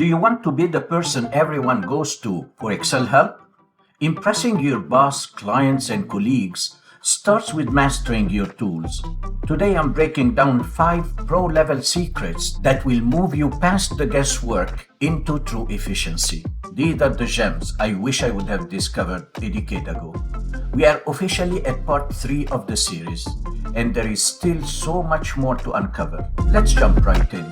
you want to be the person everyone goes to for Excel help? Impressing your boss, clients, and colleagues starts with mastering your tools. Today I'm breaking down 5 pro-level secrets that will move you past the guesswork into true efficiency. These are the gems I wish I would have discovered a decade ago. We are officially at part 3 of the series, and there is still so much more to uncover. Let's jump right in.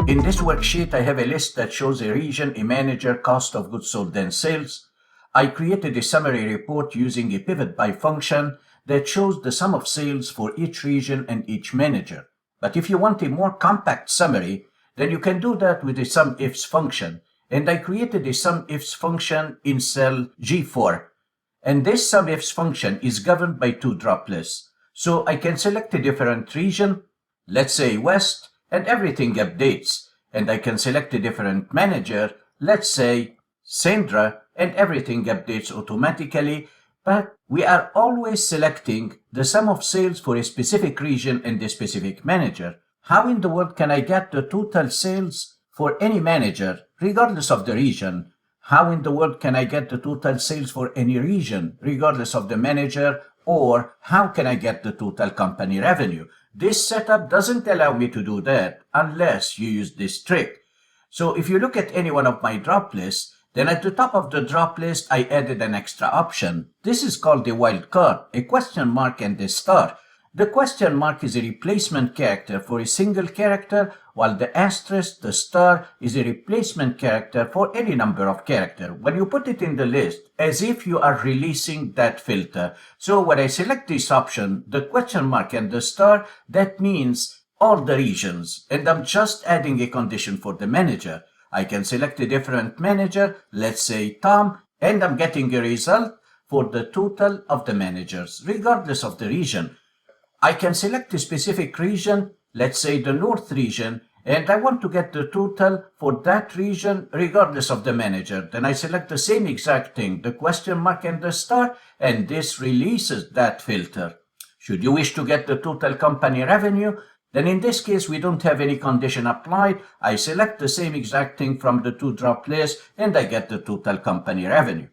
In this worksheet, I have a list that shows a region, a manager, cost of goods sold, and sales. I created a summary report using a pivot by function that shows the sum of sales for each region and each manager. But if you want a more compact summary, then you can do that with a SUMIFS function. And I created a SUMIFS function in cell G4. And this SUMIFS function is governed by 2 drop lists. So I can select a different region, let's say West, and everything updates. And I can select a different manager, let's say Sandra, and everything updates automatically. But we are always selecting the sum of sales for a specific region and a specific manager. How in the world can I get the total sales for any manager, regardless of the region? How in the world can I get the total sales for any region, regardless of the manager? Or how can I get the total company revenue? This setup doesn't allow me to do that unless you use this trick. So if you look at any one of my drop lists, then at the top of the drop list, I added an extra option. This is called a wildcard, a question mark and a star. The question mark is a replacement character for a single character, while the asterisk, the star, is a replacement character for any number of characters. When you put it in the list, as if you are releasing that filter. So when I select this option, the question mark and the star, that means all the regions. And I'm just adding a condition for the manager. I can select a different manager, let's say Tom, and I'm getting a result for the total of the managers, regardless of the region. I can select a specific region, let's say the North region, and I want to get the total for that region regardless of the manager. Then I select the same exact thing, the question mark and the star, and this releases that filter. Should you wish to get the total company revenue, then in this case we don't have any condition applied. I select the same exact thing from the 2 drop lists and I get the total company revenue.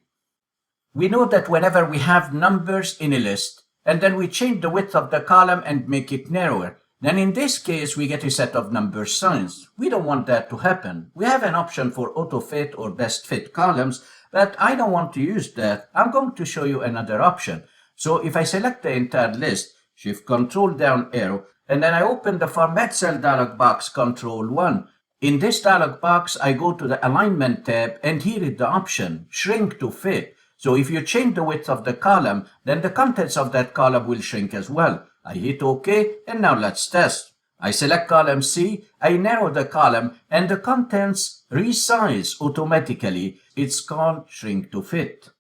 We know that whenever we have numbers in a list, and then we change the width of the column and make it narrower. Then in this case, we get a set of number signs. We don't want that to happen. We have an option for auto fit or best fit columns, but I don't want to use that. I'm going to show you another option. So if I select the entire list, Shift Control down arrow, and then I open the Format Cell dialog box, Control 1. In this dialog box, I go to the Alignment tab, and here is the option, Shrink to Fit. So if you change the width of the column, then the contents of that column will shrink as well. I hit OK, and now let's test. I select column C, I narrow the column, and the contents resize automatically. It's called Shrink to Fit.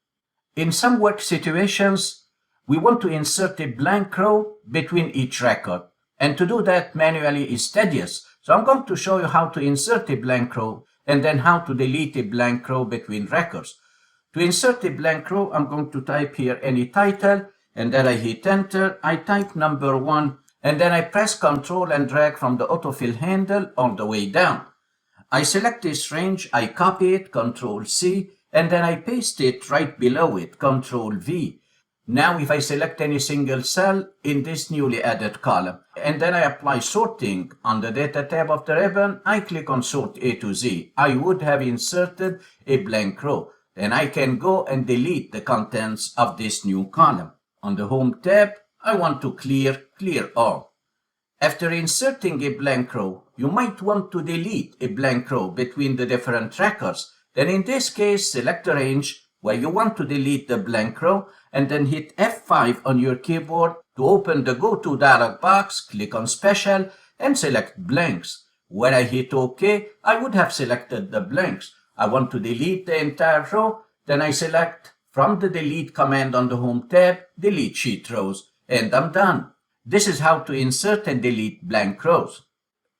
In some work situations, we want to insert a blank row between each record. And to do that manually is tedious. So I'm going to show you how to insert a blank row, and then how to delete a blank row between records. To insert a blank row, I'm going to type here any title, and then I hit enter. I type number 1, and then I press Ctrl and drag from the autofill handle all the way down. I select this range, I copy it, Ctrl C, and then I paste it right below it, Ctrl V. Now if I select any single cell in this newly added column, and then I apply sorting on the data tab of the ribbon, I click on sort A to Z. I would have inserted a blank row. Then I can go and delete the contents of this new column. On the Home tab, I want to clear all. After inserting a blank row, you might want to delete a blank row between the different records. Then in this case, select the range where you want to delete the blank row, and then hit F5 on your keyboard to open the Go To dialog box, click on Special, and select Blanks. Where I hit OK, I would have selected the blanks. I want to delete the entire row, then I select from the delete command on the Home tab, delete sheet rows, and I'm done. This is how to insert and delete blank rows.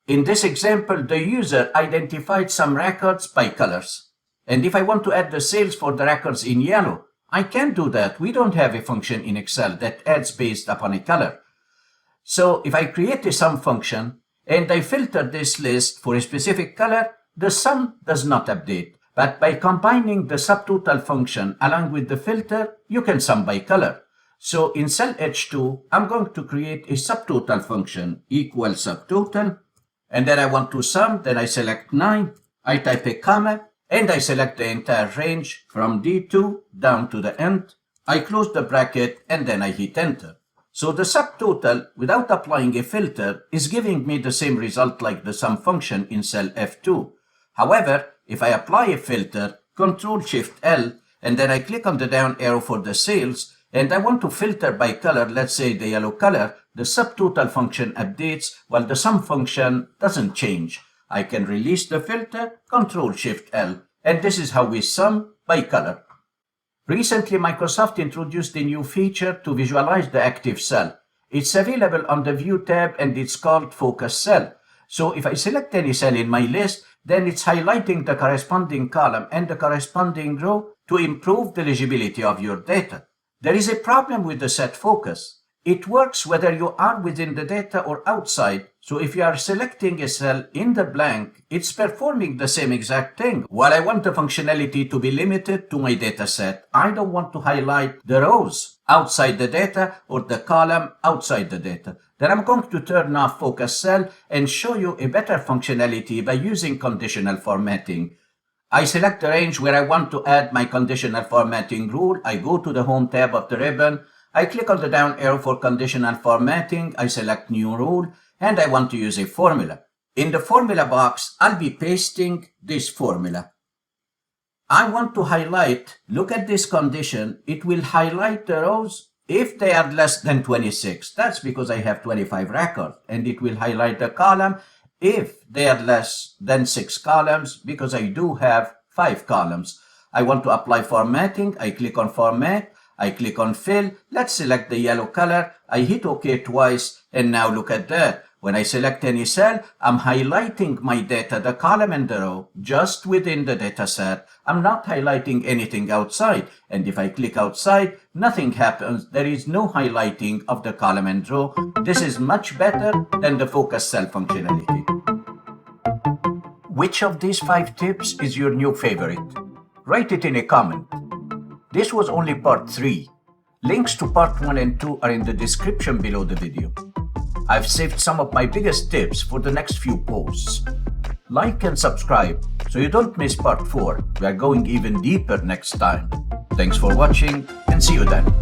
In this example, the user identified some records by colors. And if I want to add the sales for the records in yellow, I can't do that. We don't have a function in Excel that adds based upon a color. So if I create a sum function and I filter this list for a specific color, the sum does not update. But by combining the subtotal function along with the filter, you can sum by color. So in cell H2, I'm going to create a subtotal function equals subtotal. And then I want to sum, then I select 9, I type a comma, and I select the entire range from D2 down to the end. I close the bracket and then I hit enter. So the subtotal, without applying a filter, is giving me the same result like the sum function in cell F2. However, if I apply a filter, Ctrl-Shift-L, and then I click on the down arrow for the cells, and I want to filter by color, let's say the yellow color, the subtotal function updates while the sum function doesn't change. I can release the filter, Ctrl-Shift-L, and this is how we sum by color. Recently, Microsoft introduced a new feature to visualize the active cell. It's available on the View tab and it's called Focus Cell. So if I select any cell in my list, then it's highlighting the corresponding column and the corresponding row to improve the legibility of your data. There is a problem with the set focus. It works whether you are within the data or outside. So if you are selecting a cell in the blank, it's performing the same exact thing. While I want the functionality to be limited to my data set, I don't want to highlight the rows outside the data or the column outside the data. Then I'm going to turn off focus cell and show you a better functionality by using conditional formatting. I select the range where I want to add my conditional formatting rule. I go to the Home tab of the ribbon. I click on the down arrow for conditional formatting. I select New Rule, and I want to use a formula. In the formula box, I'll be pasting this formula. I want to highlight, look at this condition. It will highlight the rows if they are less than 26. That's because I have 25 records. And it will highlight the column if they are less than 6 columns, because I do have 5 columns. I want to apply formatting. I click on Format. I click on Fill. Let's select the yellow color. I hit OK twice. And now look at that. When I select any cell, I'm highlighting my data, the column and the row, just within the data set. I'm not highlighting anything outside. And if I click outside, nothing happens. There is no highlighting of the column and row. This is much better than the focus cell functionality. Which of these 5 tips is your new favorite? Write it in a comment. This was only part 3. Links to part 1 and 2 are in the description below the video. I've saved some of my biggest tips for the next few posts. Like and subscribe so you don't miss part 4. We are going even deeper next time. Thanks for watching and see you then.